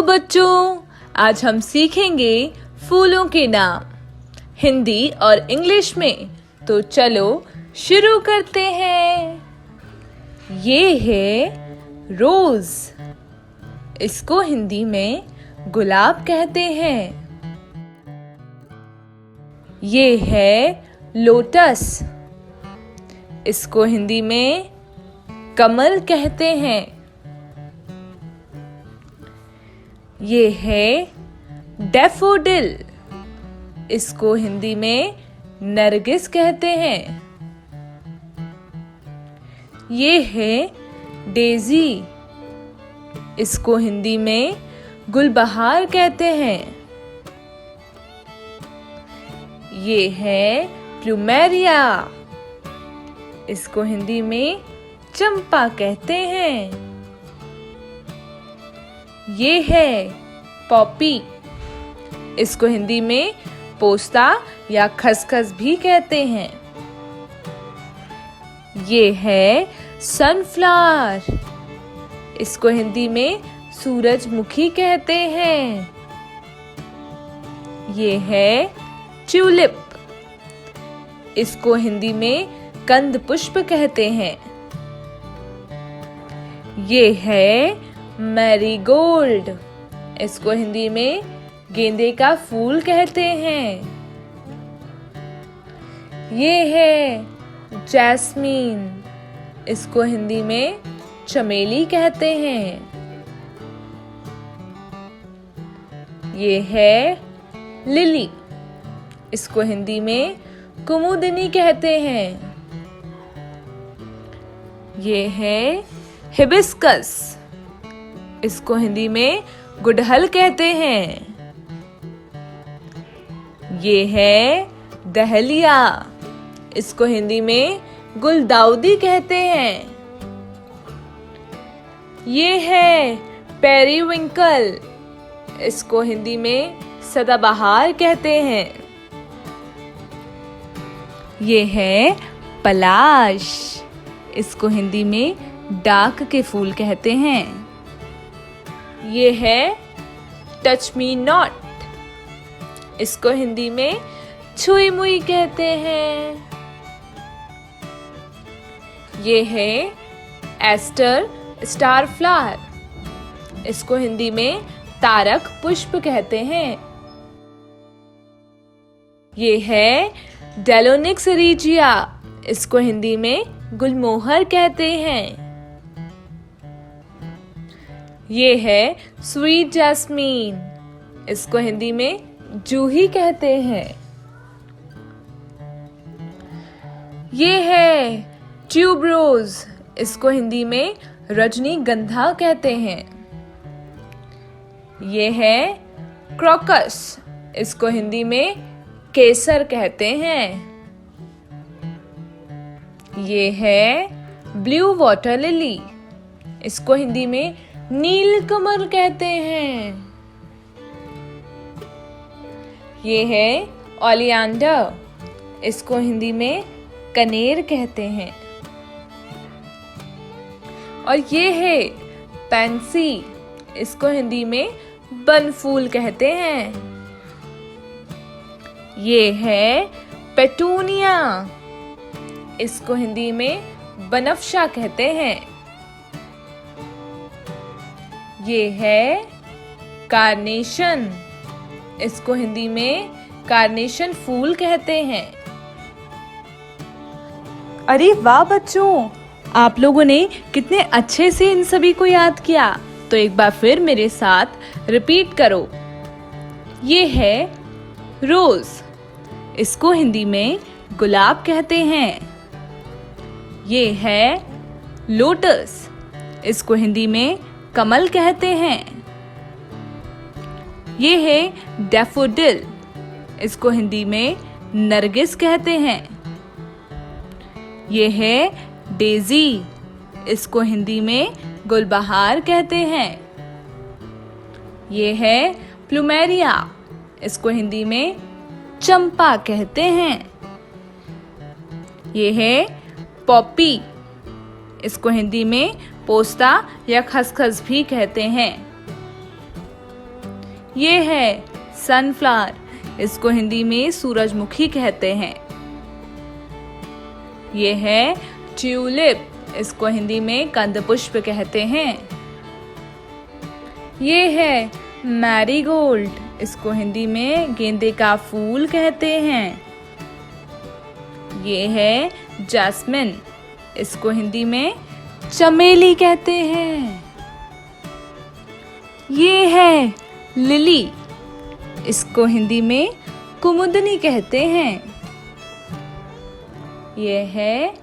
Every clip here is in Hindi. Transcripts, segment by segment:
बच्चों, आज हम सीखेंगे फूलों के नाम हिंदी और इंग्लिश में। तो चलो शुरू करते हैं। ये है रोज। इसको हिंदी में गुलाब कहते हैं। ये है लोटस। इसको हिंदी में कमल कहते हैं। ये है डैफोडिल। इसको हिंदी में नरगिस कहते हैं। ये है डेजी। इसको हिंदी में गुलबहार कहते हैं। ये है प्लूमेरिया। इसको हिंदी में चंपा कहते हैं। ये है पॉपी। इसको हिंदी में पोस्ता या खसखस भी कहते हैं। ये है सनफ्लावर। इसको हिंदी में सूरजमुखी कहते हैं। ये है ट्यूलिप। इसको हिंदी में कंद पुष्प कहते हैं। ये है मैरीगोल्ड। इसको हिंदी में गेंदे का फूल कहते हैं। ये है जैस्मीन। इसको हिंदी में चमेली कहते हैं। ये है लिली। इसको हिंदी में कुमुदिनी कहते हैं। ये है हिबिस्कस। इसको हिंदी में गुड़हल कहते हैं। ये है डहलिया। इसको हिंदी में गुलदाउदी कहते हैं। ये है पेरीविंकल। इसको हिंदी में सदाबहार कहते हैं। ये है पलाश। इसको हिंदी में डाक के फूल कहते हैं। ये है टच मी नॉट। इसको हिंदी में छुई मुई कहते हैं। ये है एस्टर स्टार फ्लावर। इसको हिंदी में तारक पुष्प कहते हैं। ये है डेलोनिक्स रिजिया। इसको हिंदी में गुलमोहर कहते हैं। ये है स्वीट जैस्मीन। इसको हिंदी में जूही कहते हैं। ये है ट्यूबरोज। इसको हिंदी में रजनीगंधा कहते हैं। ये है क्रोकस। इसको हिंदी में केसर कहते हैं। ये है ब्लू वाटर लिली। इसको हिंदी में नीलकमल कहते हैं। ये है ओलियंडर। इसको हिंदी में कनेर कहते हैं। और ये है पैंसी। इसको हिंदी में बनफूल कहते हैं। ये है पेटूनिया। इसको हिंदी में बनफशा कहते हैं। ये है कार्नेशन। इसको हिंदी में कार्नेशन फूल कहते हैं। अरे वाह बच्चों, आप लोगों ने कितने अच्छे से इन सभी को याद किया। तो एक बार फिर मेरे साथ रिपीट करो। ये है रोज। इसको हिंदी में गुलाब कहते हैं। ये है लोटस। इसको हिंदी में कमल कहते हैं। ये है डैफोडिल। इसको हिंदी में नरगिस कहते हैं। ये है डेजी। इसको हिंदी में गुलबहार कहते हैं। ये है प्लूमेरिया। इसको हिंदी में चंपा कहते हैं। ये है पॉपी। इसको हिंदी में पोस्ता या खसखस भी कहते हैं। ये है सनफ्लावर, इसको हिंदी में सूरजमुखी कहते हैं। ये है ट्यूलिप, इसको हिंदी में कंदपुष्प कहते हैं। ये है मैरीगोल्ड, इसको हिंदी में गेंदे का फूल कहते हैं। ये है जैस्मिन, इसको हिंदी में चमेली कहते हैं। ये है लिली, इसको हिंदी में कुमुदनी कहते हैं। ये है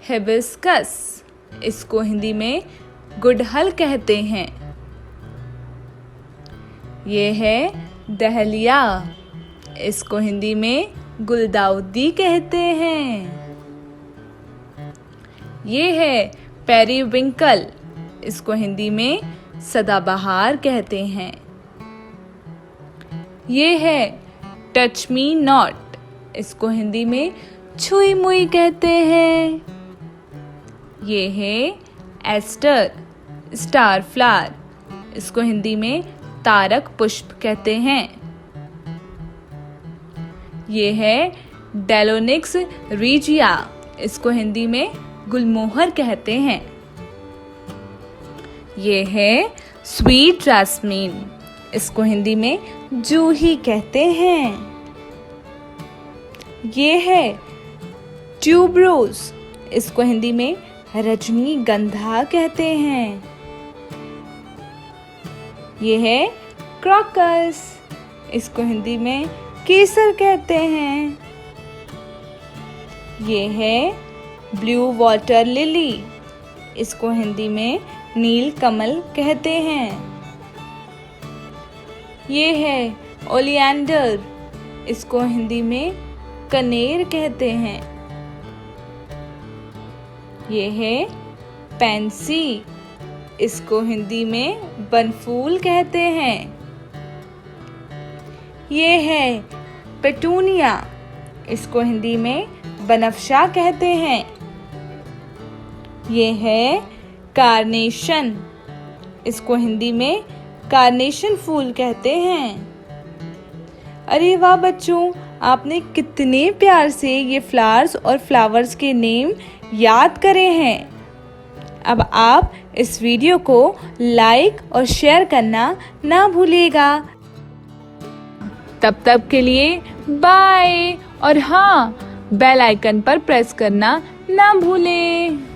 हिबिस्कस, इसको हिंदी में गुड़हल कहते हैं। ये है डहलिया, इसको हिंदी में गुलदाउदी कहते हैं। ये है पेरीविंकल, इसको हिंदी में सदाबहार कहते हैं। ये है टच मी नॉट, इसको हिंदी में छुई मुई कहते हैं। ये है एस्टर स्टार फ्लावर, इसको हिंदी में तारक पुष्प कहते हैं। ये है डेलोनिक्स रीजिया, इसको हिंदी में गुलमोहर कहते हैं। ये है स्वीट जैस्मीन, इसको हिंदी में जूही कहते हैं। ये है ट्यूबरोज, इसको हिंदी में रजनीगंधा कहते हैं। ये है क्रॉकस, इसको हिंदी में केसर कहते हैं। ये है ब्लू वाटर लिली, इसको हिंदी में नील कमल कहते हैं। ये है ओलियंडर, इसको हिंदी में कनेर कहते हैं। ये है पैंसी, इसको हिंदी में बनफूल कहते हैं। ये है पेटूनिया, इसको हिंदी में बनफशा कहते हैं। ये है कार्नेशन, इसको हिंदी में कार्नेशन फूल कहते हैं। अरे वाह बच्चों, आपने कितने प्यार से ये फ्लावर्स और फ्लावर्स के नेम याद करे हैं। अब आप इस वीडियो को लाइक और शेयर करना ना भूलिएगा। तब तक के लिए बाय, और हाँ, बेल आइकन पर प्रेस करना ना भूलें।